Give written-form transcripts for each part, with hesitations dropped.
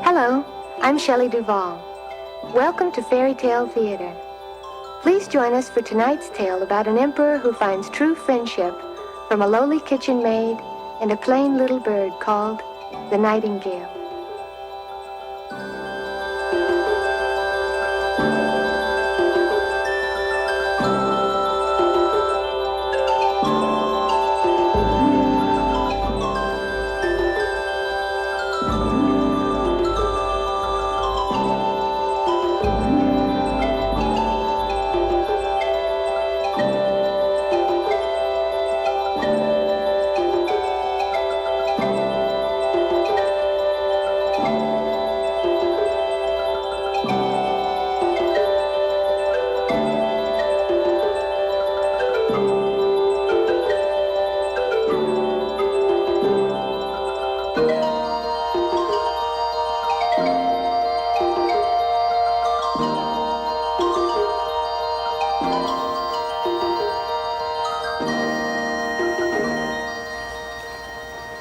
Hello, I'm Shelley Duvall. Welcome to Fairy Tale Theater. Please join us for tonight's tale about an emperor who finds true friendship from a lowly kitchen maid and a plain little bird called the Nightingale.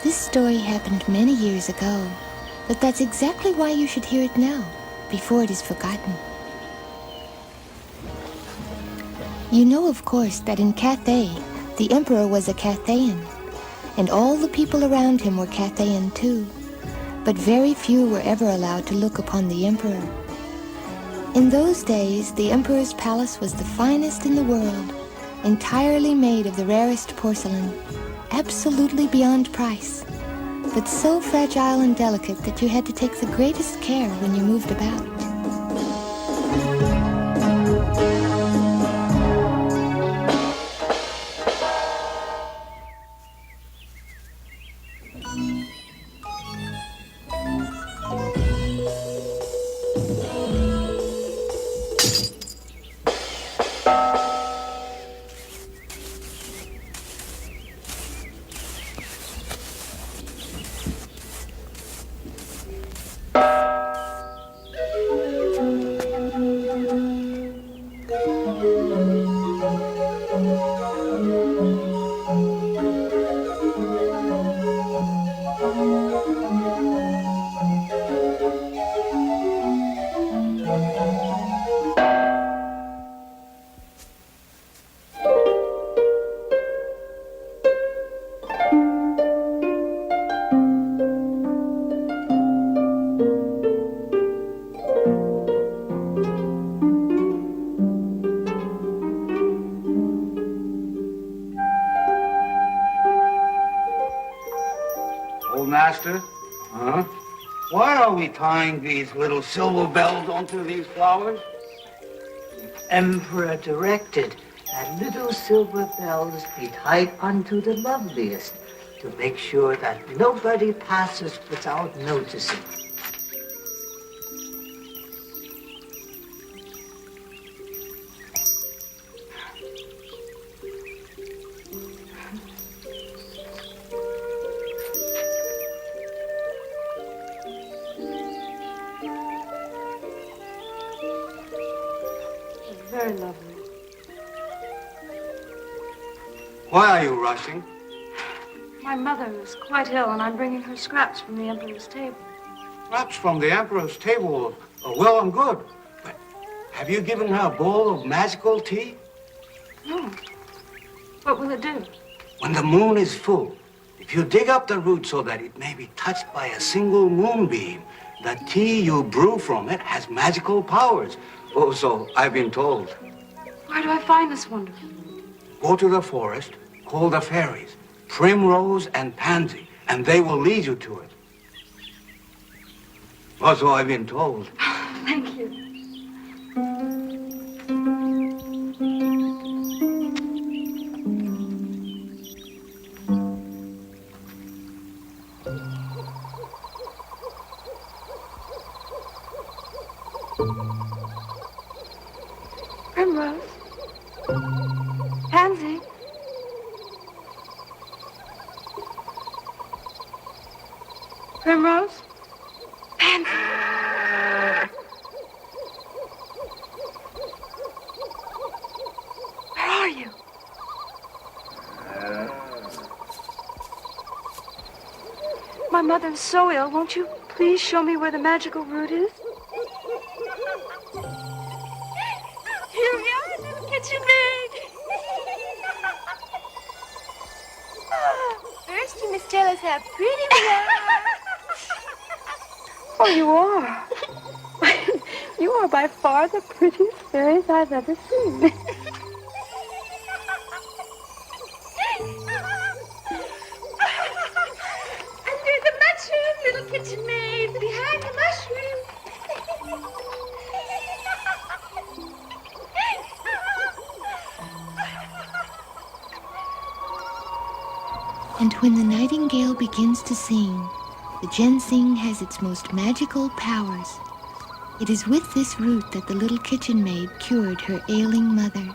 This story happened many years ago, but that's exactly why you should hear it now, before it is forgotten. You know, of course, that in Cathay, the emperor was a Cathayan, and all the people around him were Cathayan too, but very few were ever allowed to look upon the emperor. In those days, the emperor's palace was the finest in the world, entirely made of the rarest porcelain, absolutely beyond price, but so fragile and delicate that you had to take the greatest care when you moved about. Master? Huh? Why are we tying these little silver bells onto these flowers? The emperor directed that little silver bells be tied onto the loveliest to make sure that nobody passes without noticing. Very lovely. Why are you rushing? My mother is quite ill, and I'm bringing her scraps from the Emperor's table. Scraps from the Emperor's table are well and good. But have you given her a bowl of magical tea? No. What will it do? When the moon is full, if you dig up the root so that it may be touched by a single moonbeam, the tea you brew from it has magical powers. Oh, so I've been told. Where do I find this wonderful? Go to the forest, call the fairies, Primrose and Pansy, and they will lead you to it. Also, I've been told. Thank you. Primrose. Pansy. Primrose. Pansy. Where are you? My mother's so ill. Won't you please show me where the magical root is? Here we are, little kitchen maid. First, you must tell us how pretty we are. Oh, you are. You are by far the prettiest fairies I've ever seen. Under the mushroom, little kitchen maid. Behind the mushroom. And when the nightingale begins to sing, the ginseng has its most magical powers. It is with this root that the little kitchen maid cured her ailing mother.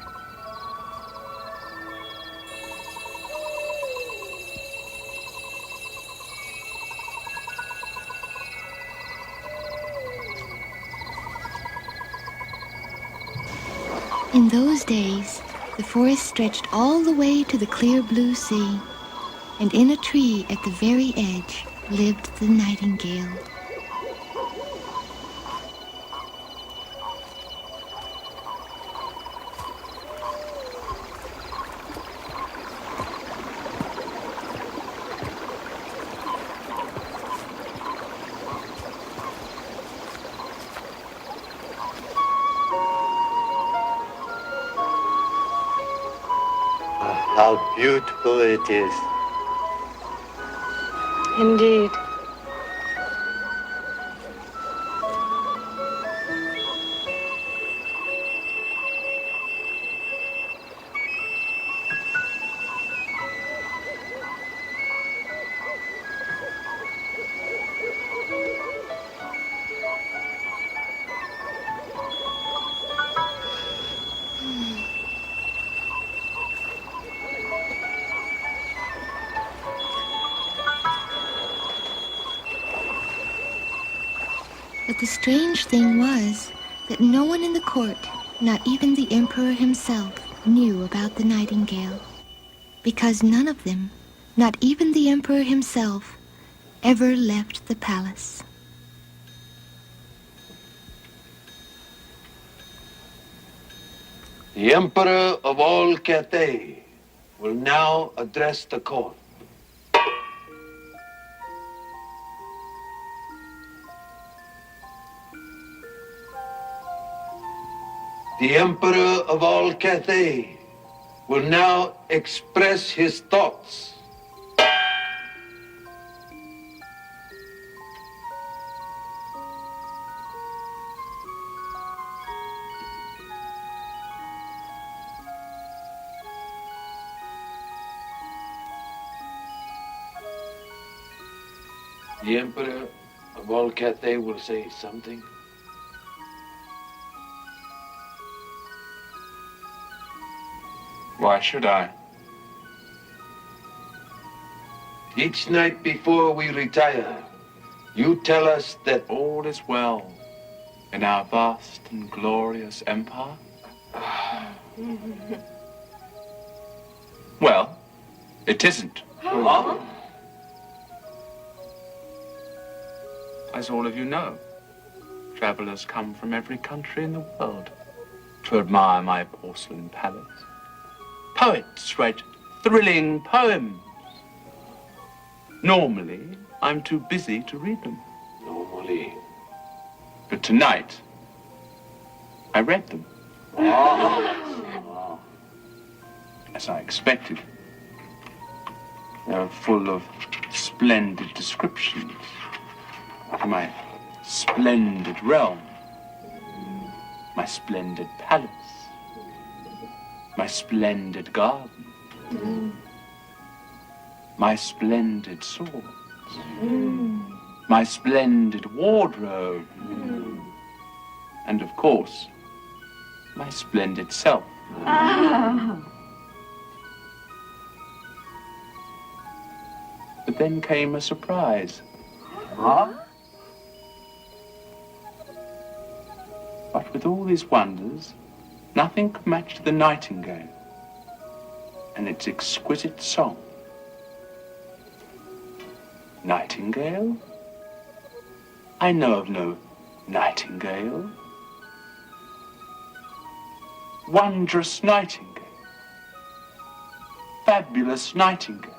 In those days, the forest stretched all the way to the clear blue sea, and in a tree at the very edge lived the nightingale. How beautiful it is. Indeed. But the strange thing was that no one in the court, not even the emperor himself, knew about the nightingale, because none of them, not even the emperor himself, ever left the palace. The Emperor of all Cathay will now address the court. The Emperor of all Cathay will now express his thoughts. The Emperor of all Cathay will say something. Why should I? Each night before we retire, you tell us that All is well in our vast and glorious empire? Well, it isn't. As all of you know, travelers come from every country in the world to admire my porcelain palace. Poets write thrilling poems. Normally, I'm too busy to read them. normally. But tonight, I read them. As I expected. They're full of splendid descriptions of my splendid realm, my splendid palace, my splendid garden, my splendid swords, my splendid wardrobe, and of course, my splendid self. But then came a surprise. But with all these wonders, nothing could match the nightingale and its exquisite song. Nightingale. Nightingale? I know of no Nightingale. Wondrous Nightingale. Fabulous Nightingale.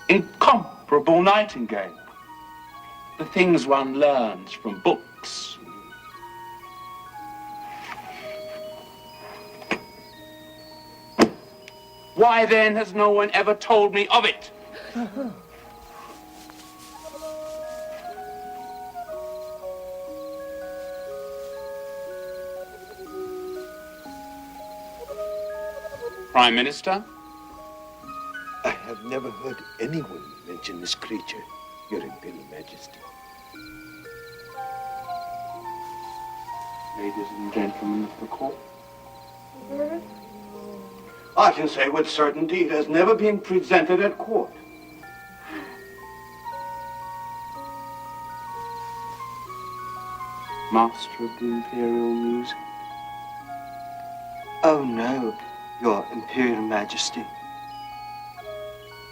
Incomparable Nightingale. The things one learns from books. Why then has no one ever told me of it? Prime Minister? I have never heard anyone mention this creature, Your Imperial Majesty. Ladies and gentlemen of the court. I can say with certainty it has never been presented at court. Master of the Imperial Music. Oh no, Your Imperial Majesty.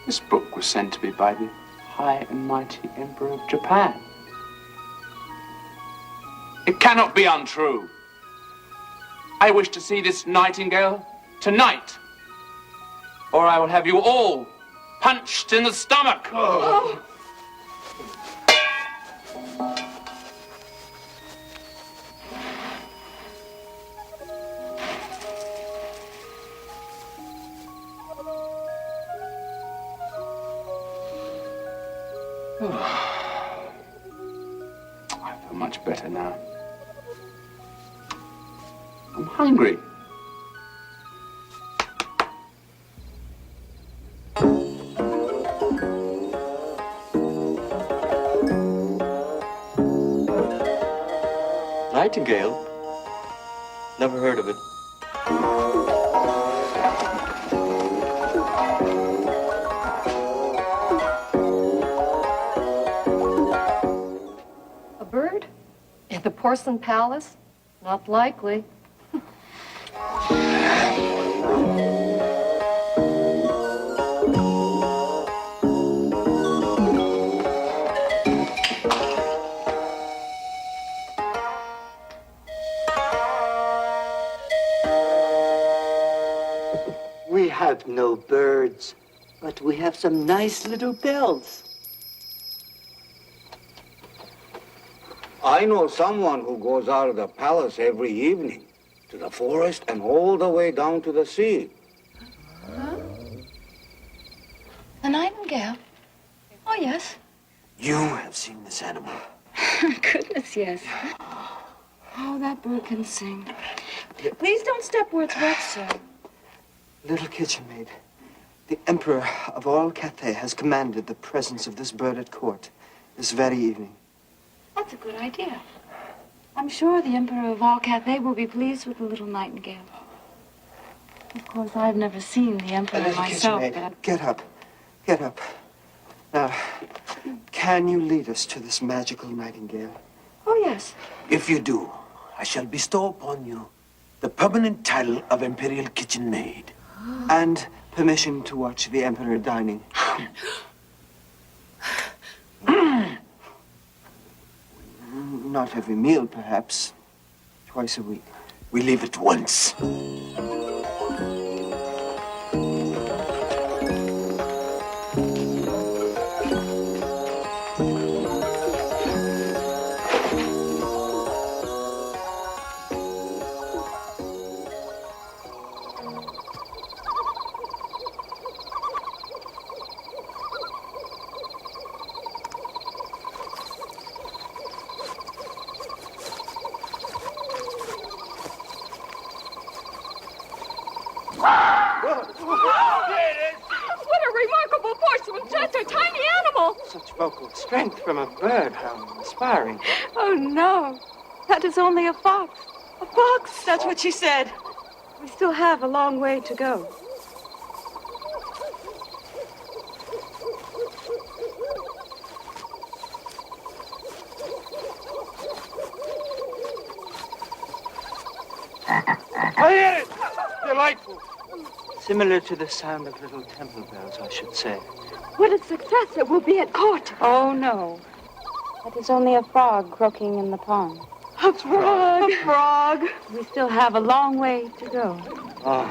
This book was sent to me by the High and Mighty Emperor of Japan. It cannot be untrue. I wish to see this Nightingale tonight, or I will have you all punched in the stomach. Oh. I feel much better now. I'm hungry. Nightingale? Never heard of it. A bird? In the porcelain palace? Not likely. We have no birds, but we have some nice little bells. I know someone who goes out of the palace every evening to the forest and all the way down to the sea. The nightingale? Oh, yes. You have seen this animal. Goodness, yes. Oh, that bird can sing. Please don't step where it's wet, sir. Little kitchen maid, the Emperor of all Cathay has commanded the presence of this bird at court this very evening. That's a good idea. I'm sure the Emperor of all Cathay will be pleased with the little nightingale. Of course, I've never seen the Emperor Little myself, kitchen maid, but get up. Get up. Now, can you lead us to this magical nightingale? oh, yes. If you do, I shall bestow upon you the permanent title of Imperial Kitchen Maid. And permission to watch the Emperor dining. Not every meal, perhaps. Twice a week. We leave at once. What a remarkable force from such a tiny animal! Such vocal strength from a bird, how inspiring. Oh, no. That is only a fox. A fox, that's what she said. We still have a long way to go. I hear it! Delightful! Similar to the sound of little temple bells, I should say. What a success it will be at court. Oh, no. That is only a frog croaking in the pond. A frog! A frog! We still have a long way to go. Oh.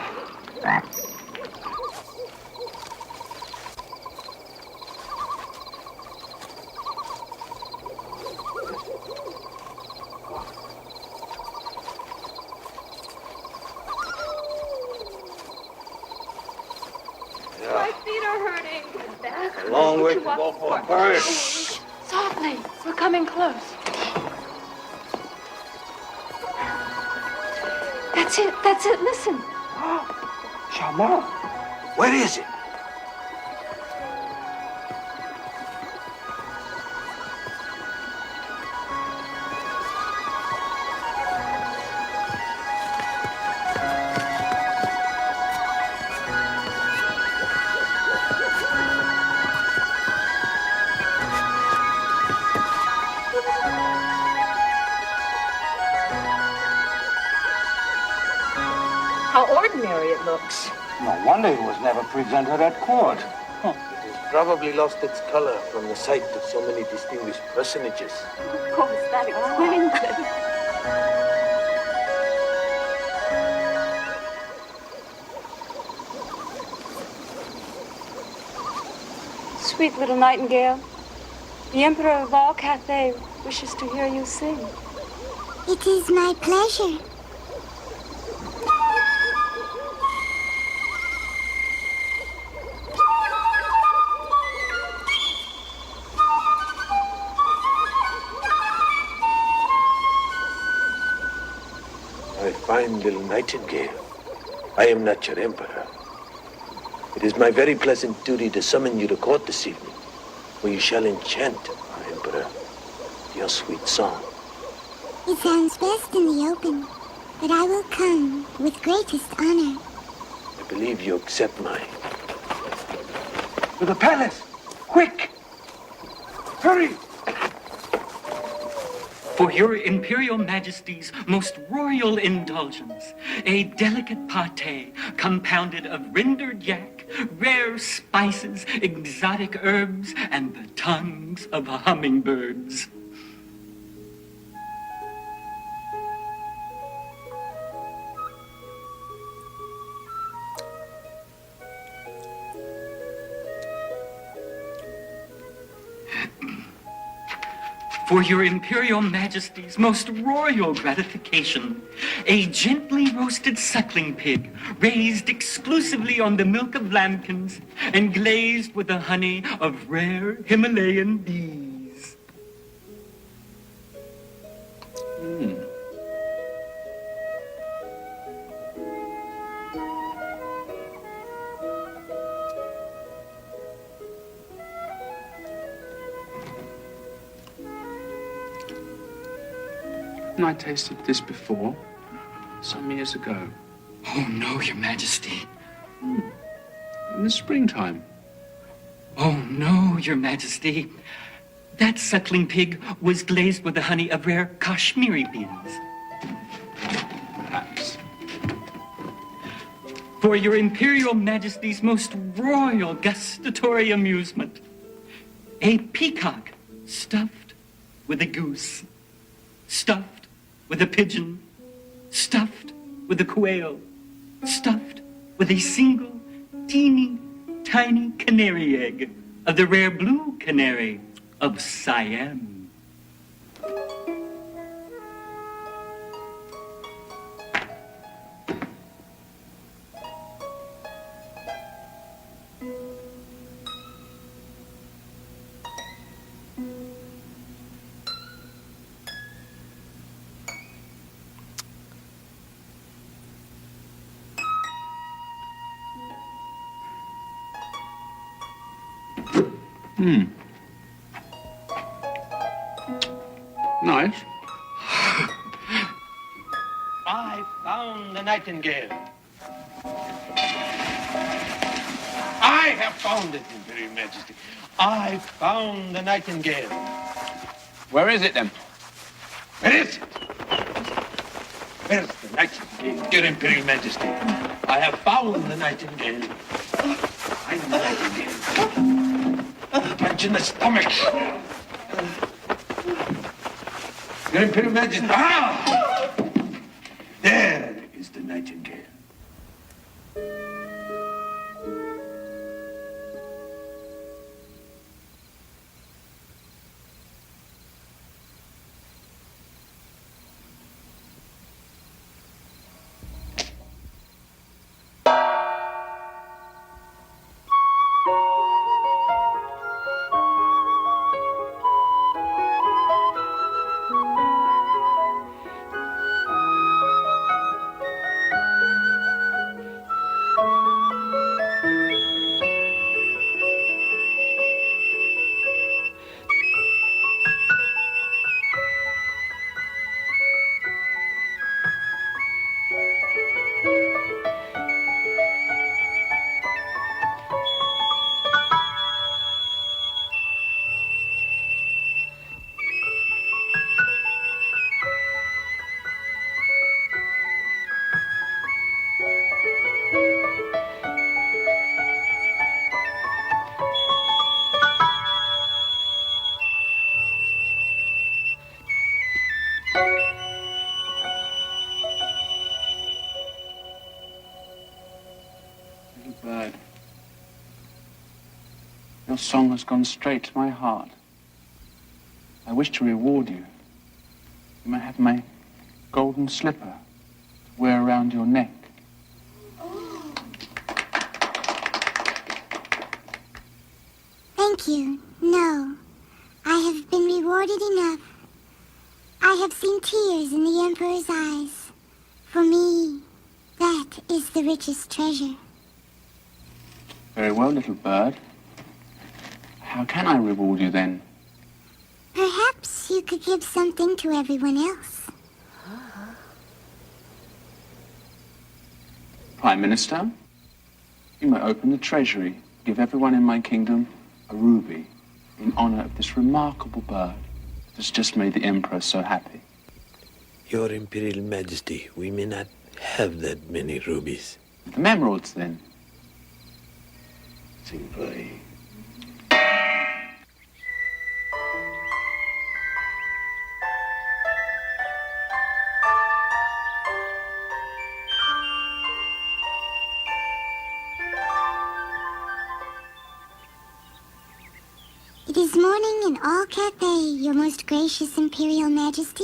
My feet are hurting. Back. A long way to go for a bird. Softly. We're coming close. That's it. That's it. Listen. Charmant, where is it? How ordinary it looks. No wonder it was never presented at court. It has probably lost its color from the sight of so many distinguished personages. Of course, that explains it. Sweet little Nightingale, the Emperor of all Cathay wishes to hear you sing. It is my pleasure. My fine little Nightingale, I am not your emperor. It is my very pleasant duty to summon you to court this evening, where you shall enchant our emperor with your sweet song. It sounds best in the open, but I will come with greatest honor. I believe you accept my... To the palace! Quick! Hurry! For your Imperial Majesty's most royal indulgence, a delicate pâté compounded of rendered yak, rare spices, exotic herbs, and the tongues of hummingbirds. For your Imperial Majesty's most royal gratification, a gently roasted suckling pig raised exclusively on the milk of lambkins and glazed with the honey of rare Himalayan bees. I tasted this before, some years ago. Oh, no, Your Majesty. In the springtime. Oh, no, Your Majesty. That suckling pig was glazed with the honey of rare Kashmiri beans. Perhaps. For your Imperial Majesty's most royal gustatory amusement, a peacock stuffed with a goose, stuffed with a pigeon, stuffed with a quail, stuffed with a single teeny tiny canary egg of the rare blue canary of Siam. Nice. I found the Nightingale. I have found it, Imperial Majesty. I found the Nightingale. Where is it then? Where is it? Where's the Nightingale? Your Imperial Majesty. I have found the Nightingale. Find the Nightingale. Punch in the stomach. Your Imperial Majesty. Ah! There is the Nightingale. Bird, your song has gone straight to my heart. I wish to reward you. You may have my golden slipper to wear around your neck. Thank you. No, I have been rewarded enough. I have seen tears in the Emperor's eyes. For me, that is the richest treasure. Very well, little bird. How can I reward you then? Perhaps you could give something to everyone else. Prime Minister, you may open the treasury, give everyone in my kingdom a ruby in honor of this remarkable bird that's just made the Emperor so happy. Your Imperial Majesty, we may not have that many rubies. The emeralds, then. Simply. It is morning in all Cathay, your most gracious Imperial Majesty.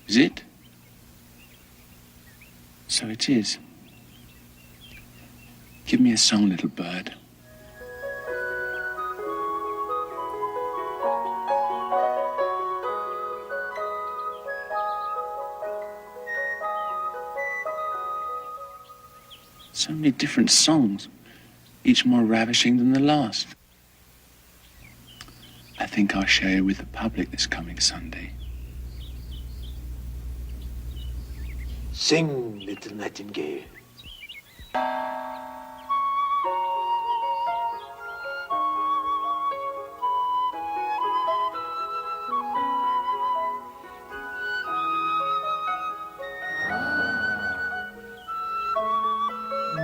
Is it? So it is. Give me a song, little bird. So many different songs, each more ravishing than the last. I think I'll share it with the public this coming Sunday. Sing, little Nightingale.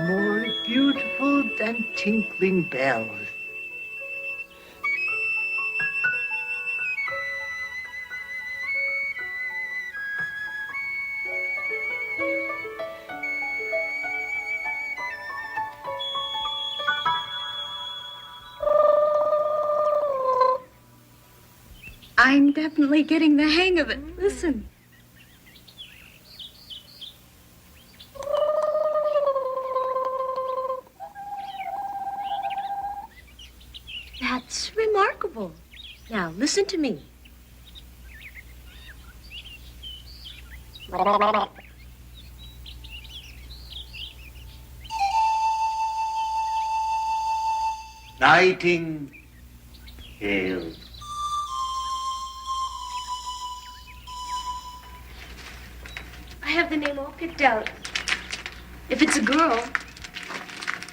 More beautiful than tinkling bells. I'm definitely getting the hang of it. Listen. That's remarkable. Now, listen to me. Nightingale. I have the name all picked out. If it's a girl,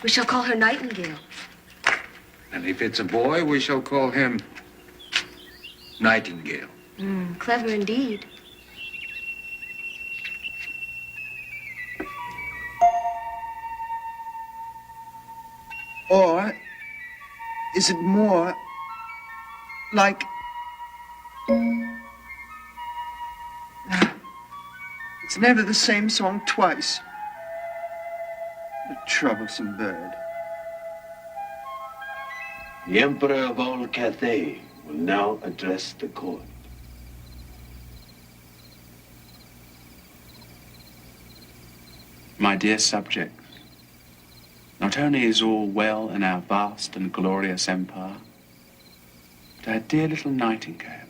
we shall call her Nightingale. And if it's a boy, we shall call him Nightingale. Clever indeed. Or is it more like... It's never the same song twice. A troublesome bird. The Emperor of all Cathay will now address the court. My dear subjects, not only is all well in our vast and glorious empire, but our dear little Nightingale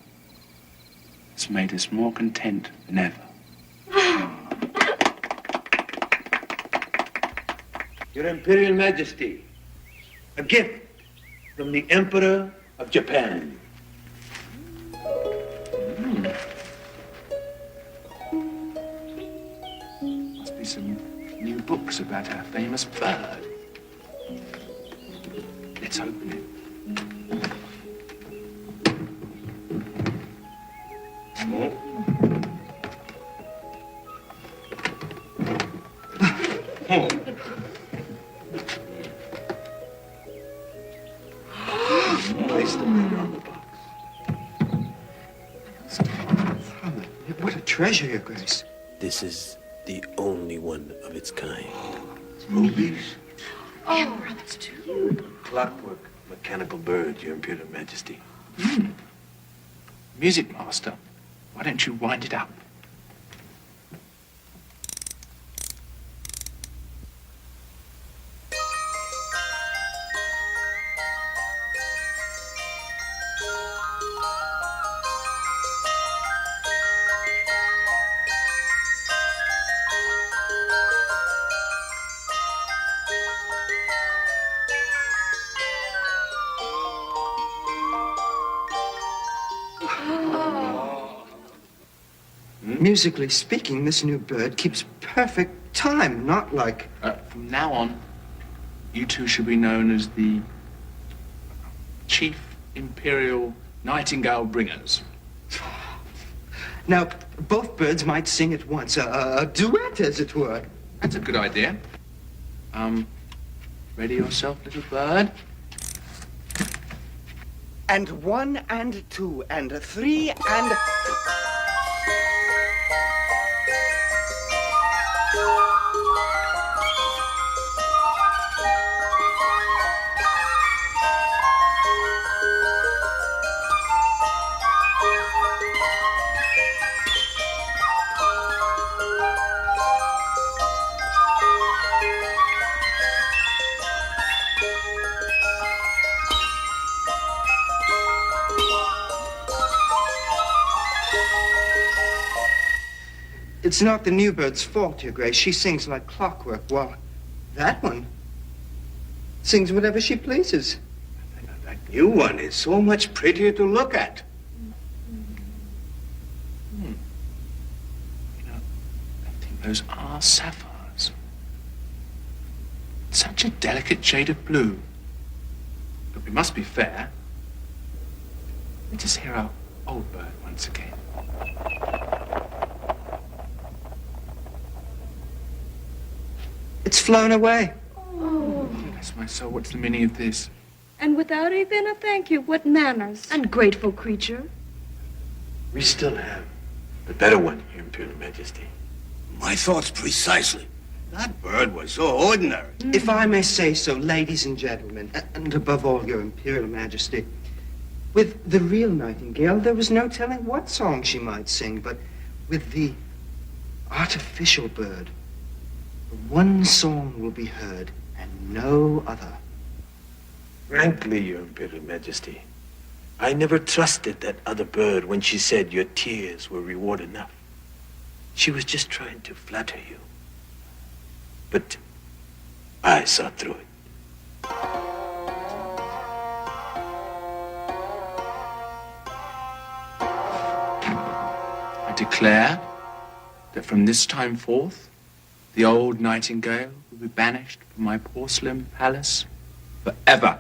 has made us more content than ever. Your Imperial Majesty, a gift from the Emperor of Japan. Must be some new books about our famous bird. Let's open it. Place the lid on the box. What a treasure, Your Grace. This is the only one of its kind. Rubies? Emperor, that's true. Clockwork mechanical bird, Your Imperial Majesty. Music master, why don't you wind it up? Musically speaking, this new bird keeps perfect time, not like... From now on, you two should be known as the Chief Imperial Nightingale Bringers. Now, both birds might sing at once, a duet, as it were. That's a good idea. Ready yourself, little bird? And 1 and 2 and 3 and... It's not the new bird's fault, Your Grace. She sings like clockwork, while that one sings whatever she pleases. That new one is so much prettier to look at. You know, I think those are sapphires. Such a delicate shade of blue. But we must be fair. Let us hear our old bird once again. It's flown away. Oh. Bless my soul, what's the meaning of this? And without even a thank you, what manners. Ungrateful creature. We still have the better one, Your Imperial Majesty. My thoughts precisely. That bird was so ordinary. If I may say so, ladies and gentlemen, and above all, Your Imperial Majesty, with the real Nightingale, there was no telling what song she might sing, but with the artificial bird, one song will be heard and no other. Frankly, Your Imperial Majesty, I never trusted that other bird when she said your tears were reward enough. She was just trying to flatter you. But I saw through it. I declare that from this time forth, the old Nightingale will be banished from my porcelain palace forever.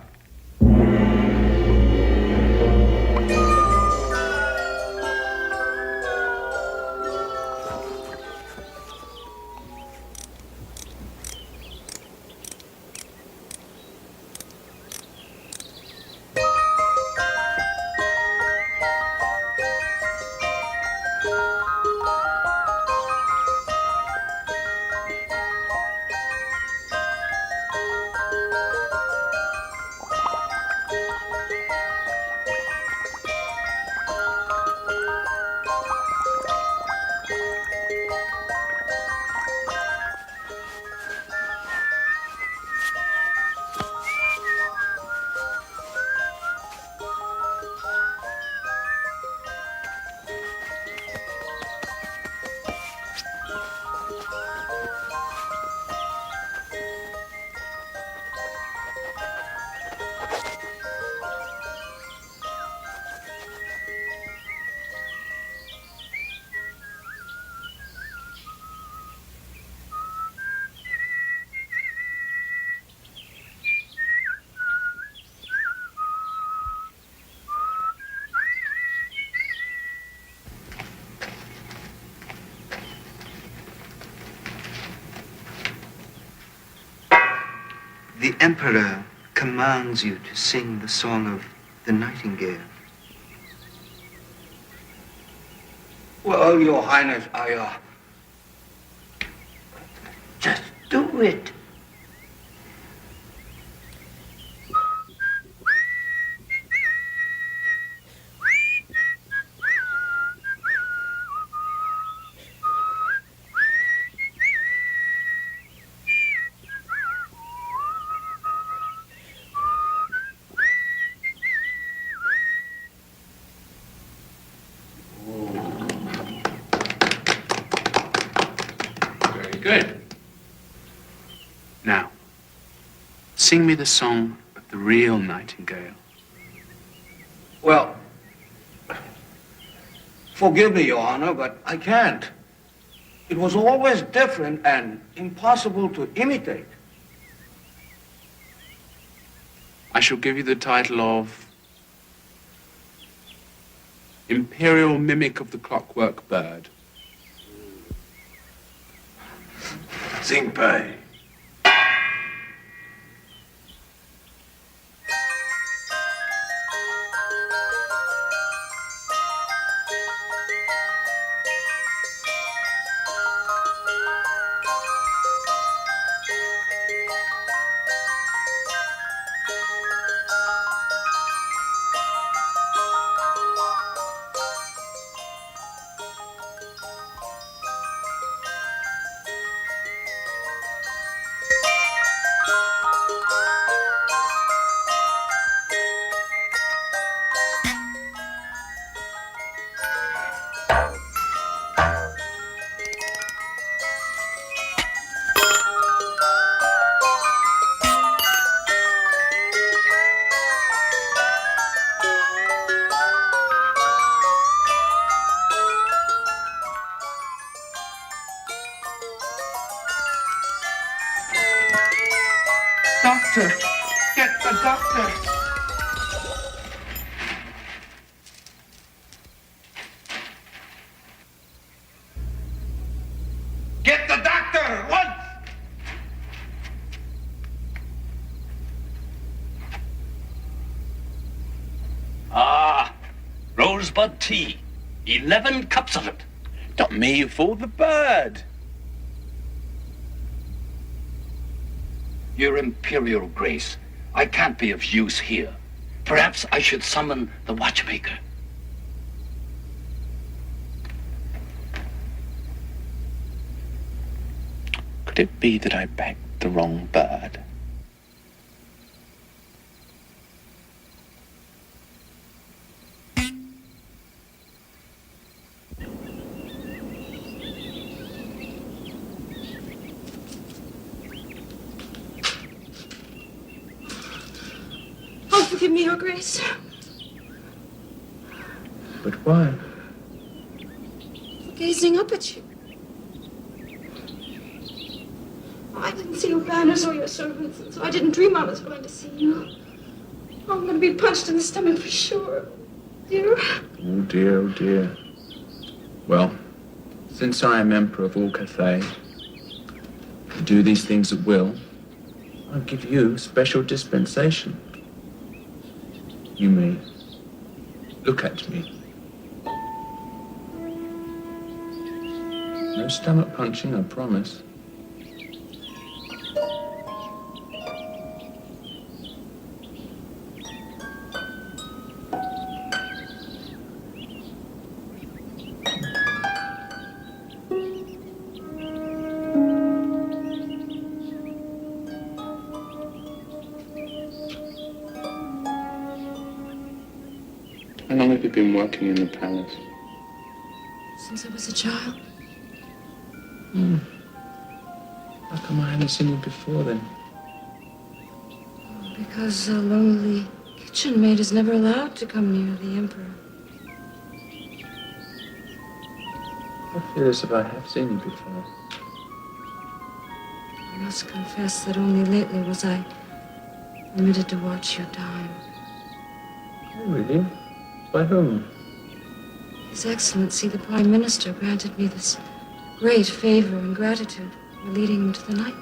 Emperor commands you to sing the song of the Nightingale. Well, Your Highness, Just do it. Very good. Now, sing me the song of the real Nightingale. Well, forgive me, Your Honor, but I can't. It was always different and impossible to imitate. I shall give you the title of Imperial Mimic of the Clockwork Bird. Sing pie. Doctor! Get the doctor! Get the doctor at once! Rosebud tea. 11 cups of it. Not me, you fool, the bird. Your Imperial Grace, I can't be of use here. Perhaps I should summon the watchmaker. Could it be that I bagged the wrong bird? Oh, forgive me, Your Grace. But why? For gazing up at you. I didn't see your banners or your servants, and so I didn't dream I was going to see you. Oh, I'm going to be punched in the stomach for sure. Dear. Oh dear, oh dear. Well, since I am Emperor of all Cathay, and do these things at will, I'll give you special dispensation. You may look at me. No stomach punching, I promise. How long have you been working in the palace? Since I was a child. How come I haven't seen you before then? Because a lonely kitchen maid is never allowed to come near the Emperor. I feel as if I have seen you before. I must confess that only lately was I permitted to watch you die. Oh, really? By whom? His Excellency, the Prime Minister, granted me this great favor and gratitude for leading him to the Nightingale.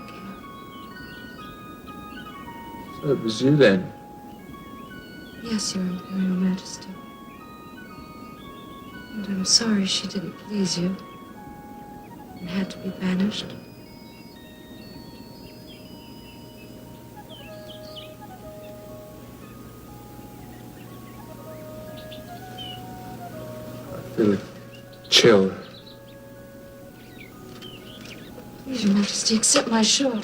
It was you then. Yes, Your Imperial Majesty. And I'm sorry she didn't please you and had to be banished. I feel a chill. Please, Your Majesty, accept my shawl.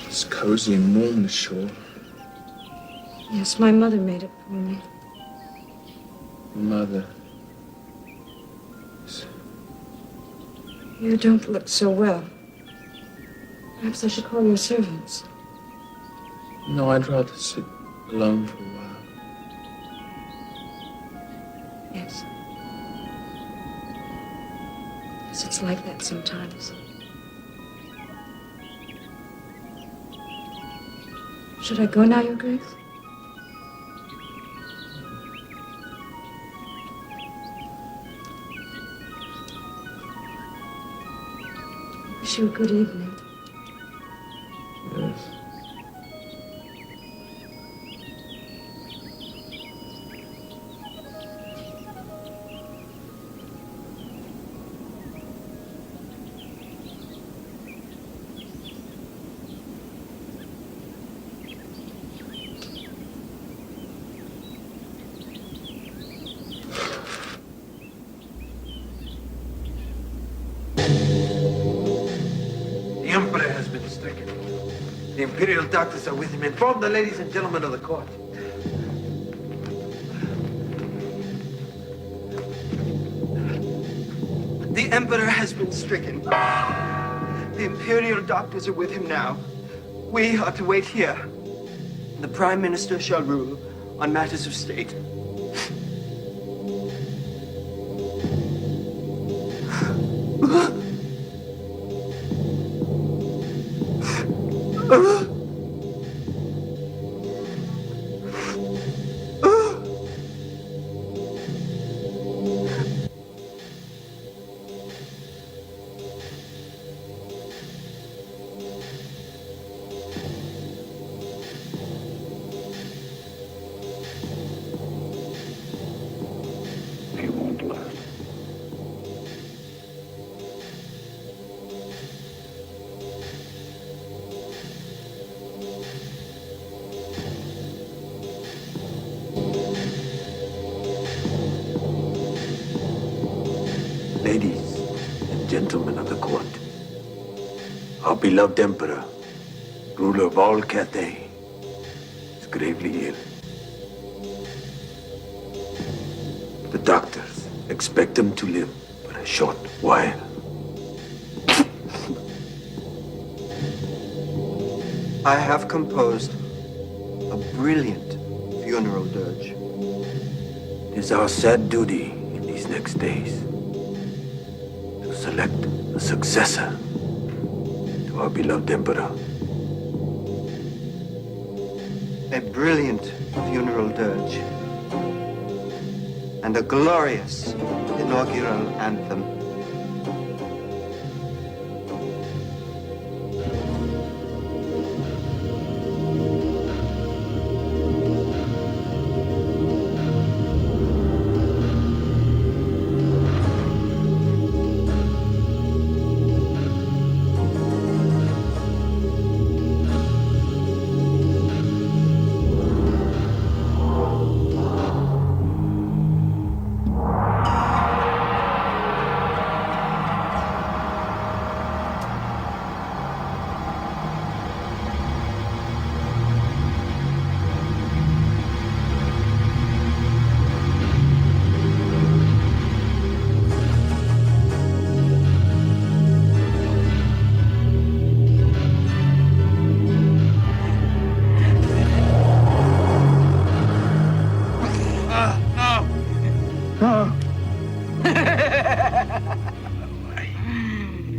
It's cozy and warm, the shore. Yes, my mother made it for me. Mother. You don't look so well. Perhaps I should call your servants. No, I'd rather sit alone for a while. Yes. Yes, it's like that sometimes. Should I go now, Your Grace? Wish you a good evening. Yes. The Emperor has been stricken. The Imperial doctors are with him. Inform the ladies and gentlemen of the court. The Emperor has been stricken. The Imperial doctors are with him now. We are to wait here. The Prime Minister shall rule on matters of state. He won't learn. Ladies and gentlemen of the court, our beloved Emperor, ruler of all Cathay, is gravely ill. The doctors expect him to live but a short while. I have composed a brilliant funeral dirge. It is our sad duty in these next days to select a successor to our beloved Emperor. A brilliant funeral dirge. And a glorious inaugural anthem.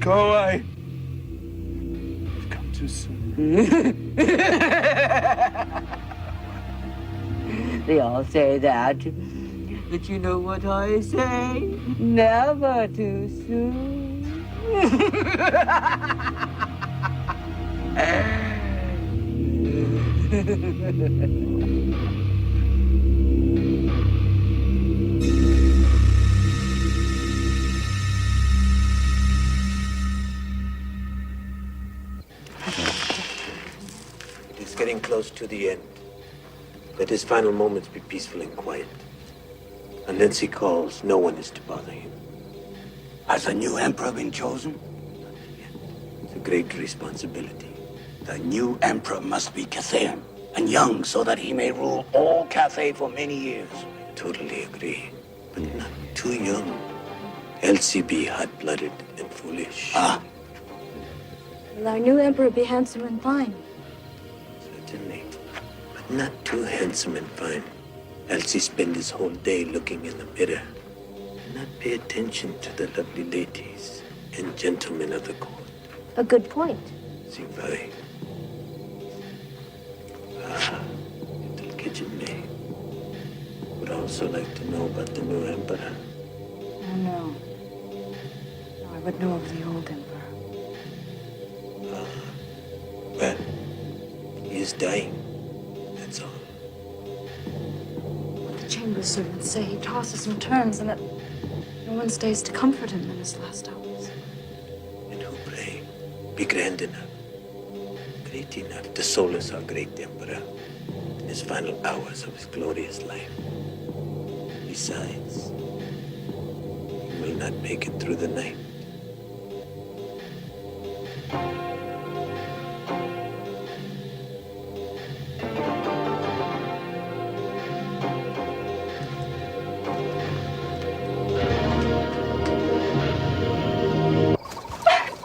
Go away. You've come too soon. They all say that. But you know what I say? Never too soon. It is getting close to the end. Let his final moments be peaceful and quiet. Unless he calls, no one is to bother him. Has a new emperor been chosen? It's a great responsibility. The new emperor must be Cathayan, and young so that he may rule all Cathay for many years. I totally agree. But not too young. Else he be hot-blooded and foolish. Ah, Will our new emperor be handsome and fine? Certainly. But not too handsome and fine. Else he spend his whole day looking in the mirror. And not pay attention to the lovely ladies and gentlemen of the court. A good point. See, Faerie. Ah, little kitchen maid. Would also like to know about the new emperor. Oh, no. No, I would know of the old emperor. Well, he is dying. That's all. What the chamber servants say, he tosses and turns, and that no one stays to comfort him in his last hours. And who pray? Be grand enough. Great enough to solace our great emperor in his final hours of his glorious life. Besides, he will not make it through the night.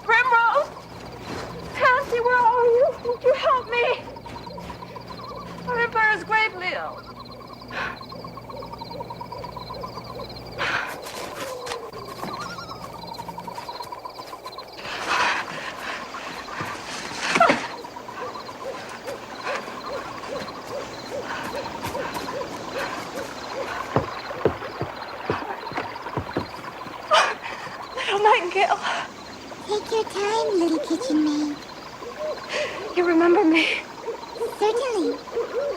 Primrose! Pansy, where are you? Won't you help me? Our emperor is gravely ill. Little Nightingale, Take your time, little kitchen maid. you remember me? Certainly.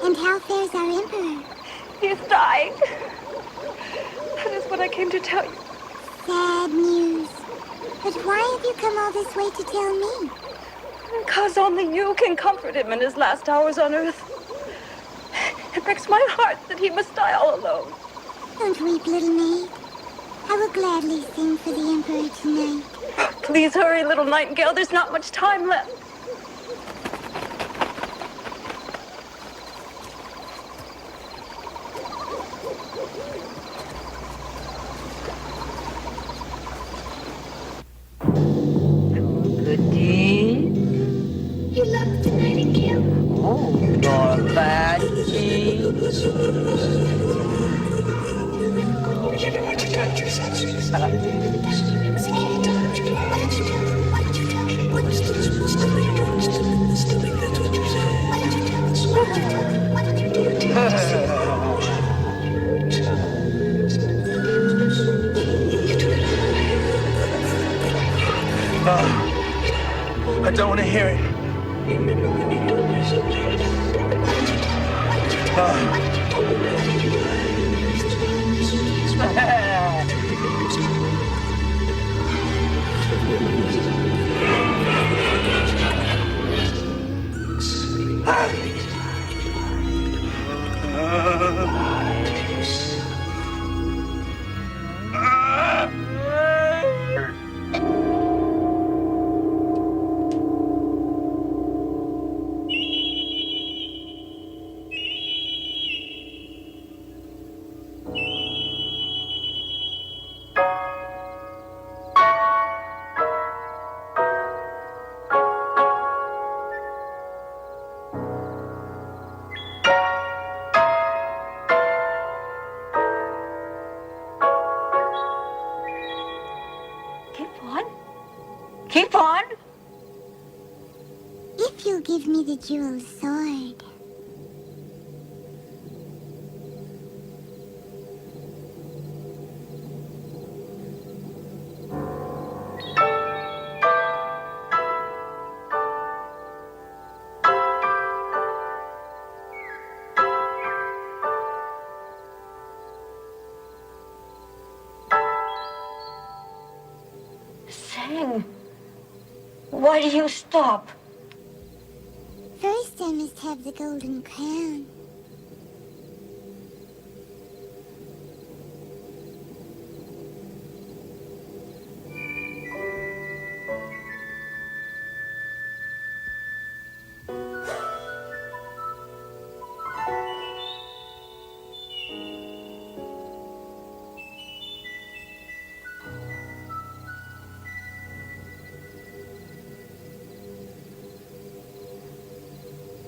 And how fares our emperor? He is dying. That is what I came to tell you. Sad news. But why have you come all this way to tell me? Because only you can comfort him in his last hours on earth. It breaks my heart that he must die all alone. Don't weep, little maid. I will gladly sing for the emperor tonight. Please hurry, little Nightingale. There's not much time left. You love the Nightingale? Oh, you're bad, I don't want to hear it. Keep on. Keep on. If you'll give me the jeweled sword. Why do you stop? First, I must have the golden crown.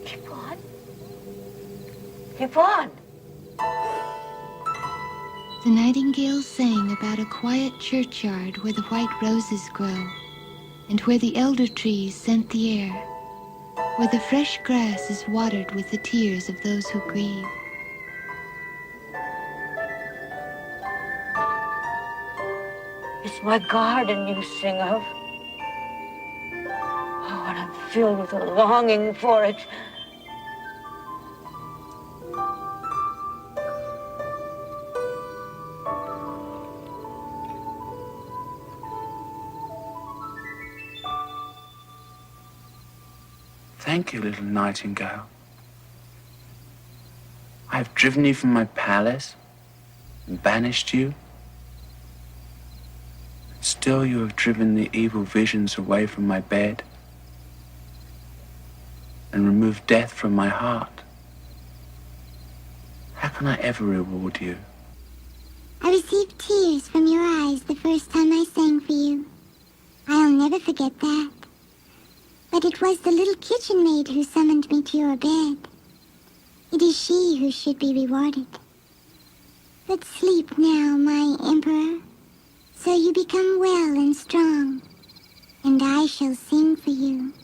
Keep on. Keep on. The nightingale sang about a quiet churchyard where the white roses grow, and where the elder trees scent the air, where the fresh grass is watered with the tears of those who grieve. It's my garden you sing of. Oh, and I'm filled with a longing for it. Thank you, little nightingale. I have driven you from my palace and banished you. Still you have driven the evil visions away from my bed and removed death from my heart. How can I ever reward you? I received tears from your eyes the first time I sang for you. I'll never forget that. But it was the little kitchen maid who summoned me to your bed. It is she who should be rewarded. But sleep now, my emperor, so you become well and strong, and I shall sing for you.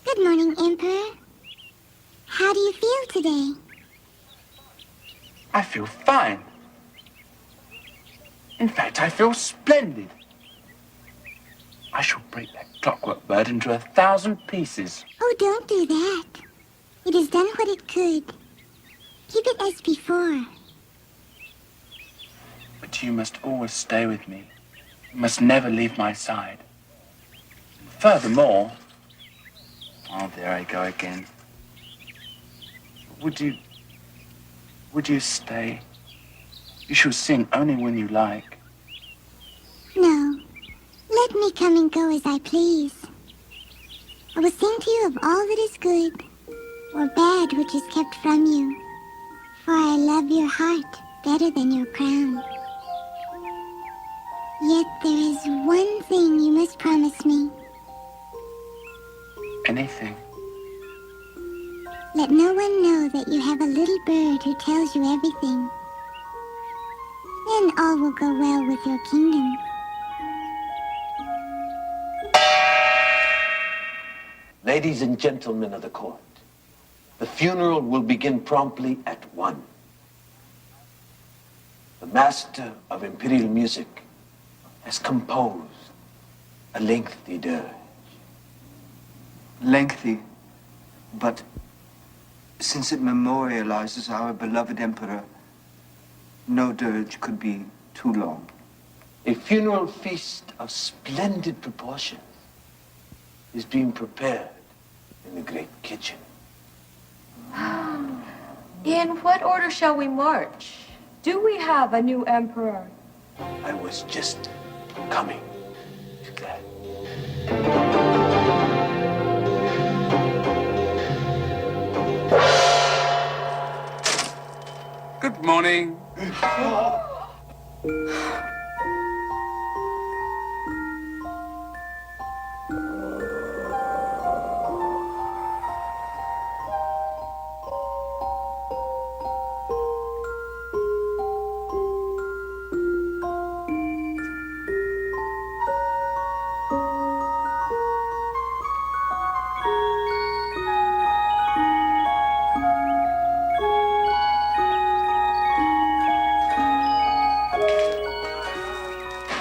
Good morning, Emperor. How do you feel today? I feel fine. In fact, I feel splendid. I shall break that clockwork bird into 1,000 pieces. Oh, don't do that. It has done what it could. Keep it as before. But you must always stay with me. You must never leave my side. And furthermore... Oh, there I go again. Would you stay? You shall sing only when you like. No. Let me come and go as I please. I will sing to you of all that is good or bad which is kept from you. For I love your heart better than your crown. Yet there is one thing you must promise me. Anything. Let no one know that you have a little bird who tells you everything. Then all will go well with your kingdom. Ladies and gentlemen of the court, the funeral will begin promptly at 1. The master of imperial music has composed a lengthy dirge. Lengthy, but since it memorializes our beloved emperor, no dirge could be too long. A funeral feast of splendid proportions is being prepared in the great kitchen. In what order shall we march? Do we have a new emperor? I was just coming to that. Good morning.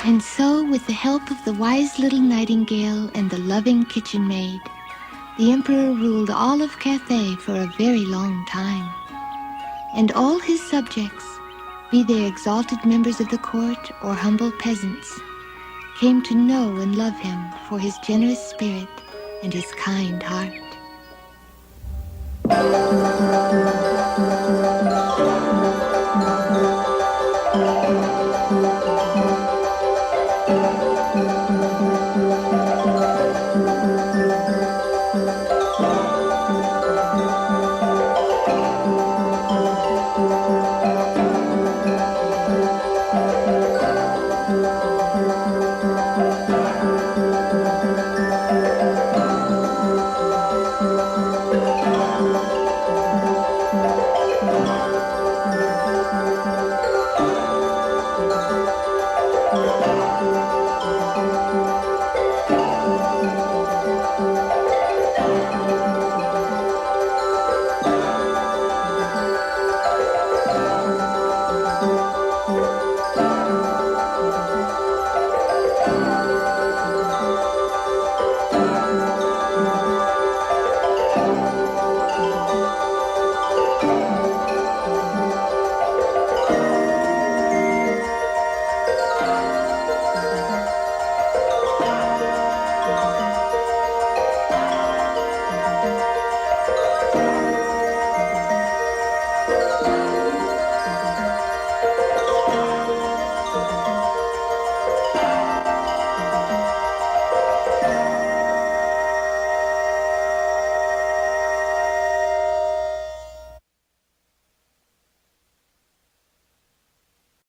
And so, with the help of the wise little nightingale and the loving kitchen maid, the emperor ruled all of Cathay for a very long time. And all his subjects, be they exalted members of the court or humble peasants, came to know and love him for his generous spirit and his kind heart.